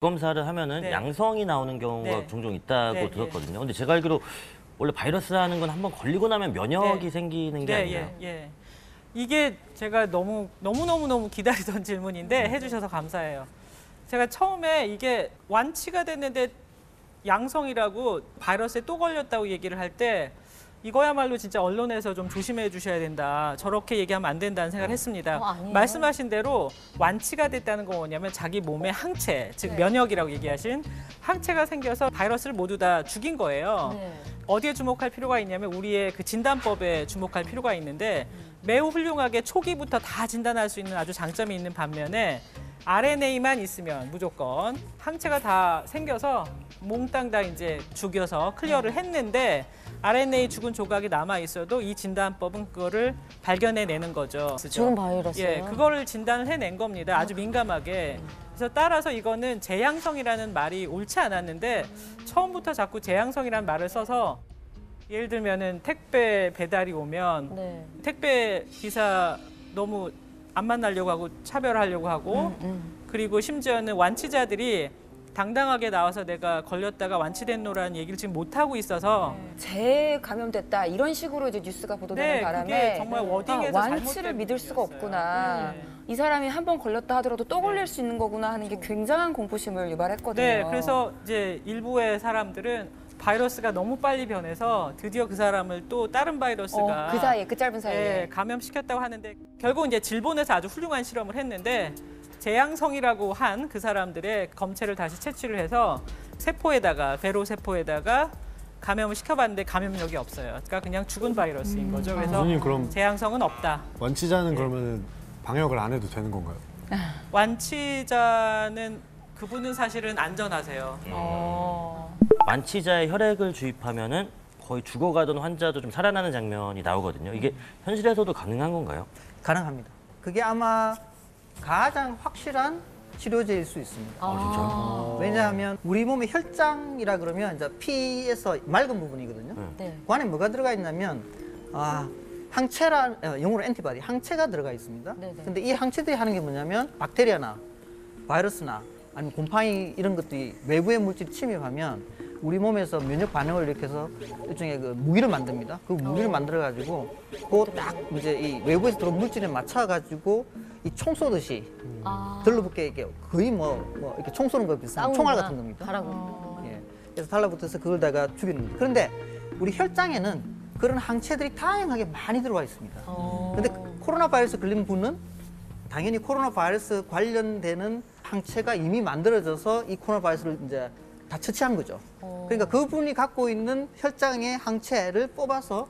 검사를 하면은 네. 양성이 나오는 경우가 네. 종종 있다고 네, 들었거든요. 근데 제가 알기로 원래 바이러스라는 건 한번 걸리고 나면 면역이 네. 생기는 게 네, 아니에요. 예. 이게 제가 너무 기다리던 질문인데 해주셔서 감사해요. 제가 처음에 이게 완치가 됐는데 양성이라고 바이러스에 또 걸렸다고 얘기를 할 때 이거야말로 진짜 언론에서 좀 조심해 주셔야 된다. 저렇게 얘기하면 안 된다는 생각을 했습니다. 아니에요. 말씀하신 대로 완치가 됐다는 건 뭐냐면 자기 몸에 항체, 즉 면역이라고 얘기하신 항체가 생겨서 바이러스를 모두 다 죽인 거예요. 네. 어디에 주목할 필요가 있냐면 우리의 그 진단법에 주목할 필요가 있는데 매우 훌륭하게 초기부터 다 진단할 수 있는 아주 장점이 있는 반면에 RNA만 있으면 무조건 항체가 다 생겨서 몽땅 다 이제 죽여서 클리어를 했는데 RNA 죽은 조각이 남아 있어도 이 진단법은 그거를 발견해내는 거죠. 죽은 바이러스요? 예, 그거를 진단을 해낸 겁니다. 아주 민감하게. 그래서 따라서 이거는 재양성이라는 말이 옳지 않았는데 처음부터 자꾸 재양성이라는 말을 써서 예를 들면은 택배 배달이 오면 네. 택배 기사 너무 안 만나려고 하고 차별하려고 하고 그리고 심지어는 완치자들이 당당하게 나와서 내가 걸렸다가 완치됐노라는 얘기를 지금 못 하고 있어서 재감염됐다 이런 식으로 이제 뉴스가 보도되는 네, 바람에 그게 정말 워딩에서 완치를 잘못된 믿을 수가 부분이었어요. 없구나. 네. 이 사람이 한 번 걸렸다 하더라도 또 걸릴 수 있는 거구나 하는 게 굉장한 공포심을 유발했거든요. 네, 그래서 이제 일부의 사람들은 바이러스가 너무 빨리 변해서 드디어 그 사람을 또 다른 바이러스가 그 사이에 그 짧은 사이에 예, 감염시켰다고 하는데 결국 이제 질본에서 아주 훌륭한 실험을 했는데 재양성이라고 한 그 사람들의 검체를 다시 채취를 해서 세포에다가 베로 세포에다가 감염을 시켜봤는데 감염력이 없어요. 그러니까 그냥 죽은 바이러스인 거죠. 그래서 교수님 그럼 재양성은 없다. 완치자는 그러면 방역을 안 해도 되는 건가요? 완치자는 그분은 사실은 안전하세요. 완치자의 혈액을 주입하면은 거의 죽어가던 환자도 좀 살아나는 장면이 나오거든요. 이게 현실에서도 가능한 건가요? 가능합니다. 그게 아마 가장 확실한 치료제일 수 있습니다. 진짜요? 왜냐하면 우리 몸의 혈장이라 그러면 이제 피에서 맑은 부분이거든요. 네. 그 안에 뭐가 들어가 있냐면 영어로 엔티바디, 항체가 들어가 있습니다. 네네. 근데 이 항체들이 하는 게 뭐냐면 박테리아나 바이러스나 아니면 곰팡이 이런 것들이 외부의 물질이 침입하면 우리 몸에서 면역 반응을 일으켜서 일종의 그 무기를 만듭니다. 그 무기를 만들어 가지고 그 딱 이제 이 외부에서 들어온 물질에 맞춰 가지고 이 총 쏘듯이 들러붙게 이렇게 거의 뭐 이렇게 총 쏘는 거 비슷한 총알 같은 겁니다. 가라고. 예. 그래서 달라붙어서 그걸 다가 죽이는 겁니다. 그런데 우리 혈장에는 그런 항체들이 다양하게 많이 들어와 있습니다. 그런데 코로나 바이러스 걸린 분은 당연히 코로나 바이러스 관련되는 항체가 이미 만들어져서 이 코로나 바이러스를 이제 다 처치한 거죠. 그러니까 그분이 갖고 있는 혈장의 항체를 뽑아서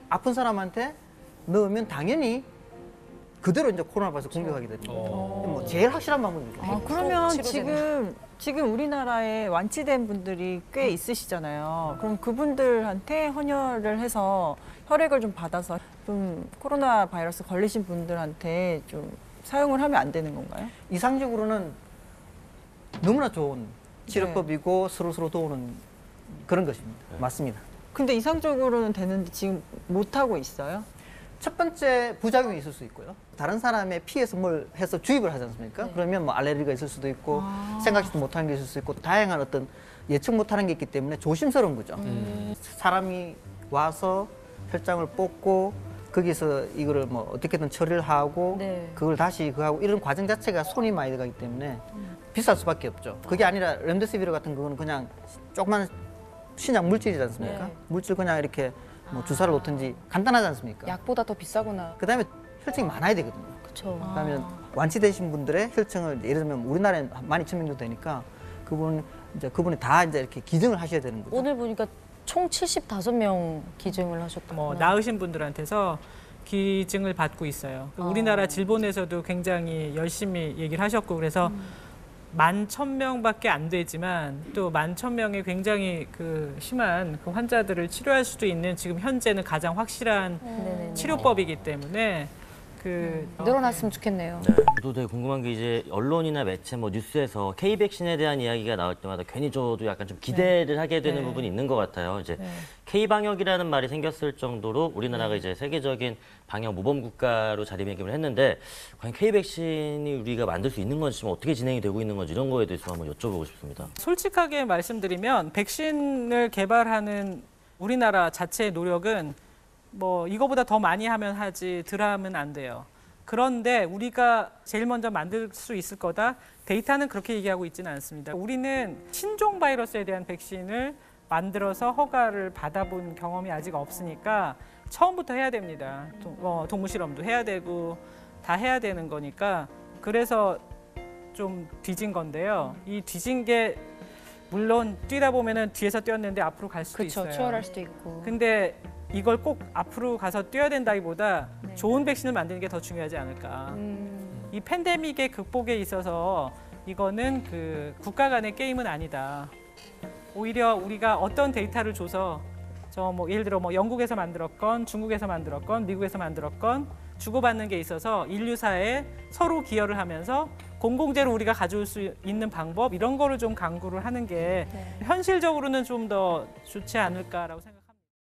아픈 사람한테 넣으면 당연히 그대로 이제 코로나 바이러스 공격하게 됩니다. 뭐 제일 확실한 방법이죠. 그러면 치료제는. 지금 우리나라에 완치된 분들이 꽤 있으시잖아요. 그럼 그분들한테 헌혈을 해서 혈액을 좀 받아서 좀 코로나 바이러스 걸리신 분들한테 좀 사용을 하면 안 되는 건가요? 이상적으로는 너무나 좋은 치료법이고 서로 도우는 그런 것입니다. 맞습니다. 근데 이상적으로는 되는데 지금 못 하고 있어요? 첫 번째 부작용이 있을 수 있고요. 다른 사람의 피에서 뭘 해서 주입을 하지 않습니까? 그러면 뭐 알레르기가 있을 수도 있고 생각지도 못한 게 있을 수 있고 다양한 어떤 예측 못하는 게 있기 때문에 조심스러운 거죠. 사람이 와서 혈장을 뽑고 거기서 이거를 뭐 어떻게든 처리를 하고 네. 그걸 다시 그하고 이런 과정 자체가 손이 많이 들어가기 때문에 비쌀 수밖에 없죠. 그게 아니라 렘데시비르 같은 거는 그냥 조그만 신약 물질이지 않습니까? 네. 물질 그냥 이렇게 뭐 주사를 놓든지 간단하지 않습니까? 약보다 더 비싸구나. 그다음에 혈증이 많아야 되거든요. 그렇죠. 그러면 완치되신 분들의 혈증을 예를 들면 우리나라에 12,000명 정도 되니까 그분이 다 이제 이렇게 기증을 하셔야 되는 거죠. 오늘 보니까 총 75명 기증을 하셨던 뭐 거예요. 나으신 분들한테서 기증을 받고 있어요. 우리나라 질본에서도 굉장히 열심히 얘기를 하셨고 그래서 11,000명밖에 안 되지만 또 11,000명의 굉장히 그 심한 그 환자들을 치료할 수도 있는 지금 현재는 가장 확실한 네네네. 치료법이기 때문에 늘어났으면 좋겠네요. 네. 저도 되게 궁금한 게 이제 언론이나 매체 뭐 뉴스에서 K 백신에 대한 이야기가 나올 때마다 괜히 저도 약간 좀 기대를 하게 되는 네. 부분이 있는 것 같아요. 이제 네. K 방역이라는 말이 생겼을 정도로 우리나라가 이제 세계적인 방역 모범 국가로 자리매김을 했는데 과연 K 백신이 우리가 만들 수 있는 건지 지금 어떻게 진행이 되고 있는 건지 이런 거에 대해서 한번 여쭤보고 싶습니다. 솔직하게 말씀드리면 백신을 개발하는 우리나라 자체의 노력은 뭐 이거보다 더 많이 하면 하지 덜 하면 안 돼요. 그런데 우리가 제일 먼저 만들 수 있을 거다. 데이터는 그렇게 얘기하고 있지는 않습니다. 우리는 신종 바이러스에 대한 백신을 만들어서 허가를 받아본 경험이 아직 없으니까 처음부터 해야 됩니다. 동물 실험도 해야 되고 다 해야 되는 거니까 그래서 좀 뒤진 건데요. 이 뒤진 게 물론 뛰다 보면은 뒤에서 뛰었는데 앞으로 갈 수도 그렇죠. 있어요. 추월할 수도 있고. 근데 이걸 꼭 앞으로 가서 뛰어야 된다기보다 좋은 백신을 만드는 게 더 중요하지 않을까. 이 팬데믹의 극복에 있어서 이거는 그 국가 간의 게임은 아니다. 오히려 우리가 어떤 데이터를 줘서 저 뭐 예를 들어 뭐 영국에서 만들었건 중국에서 만들었건 미국에서 만들었건 주고받는 게 있어서 인류사에 서로 기여를 하면서 공공재로 우리가 가져올 수 있는 방법 이런 거를 좀 강구를 하는 게 현실적으로는 좀 더 좋지 않을까라고 생각합니다.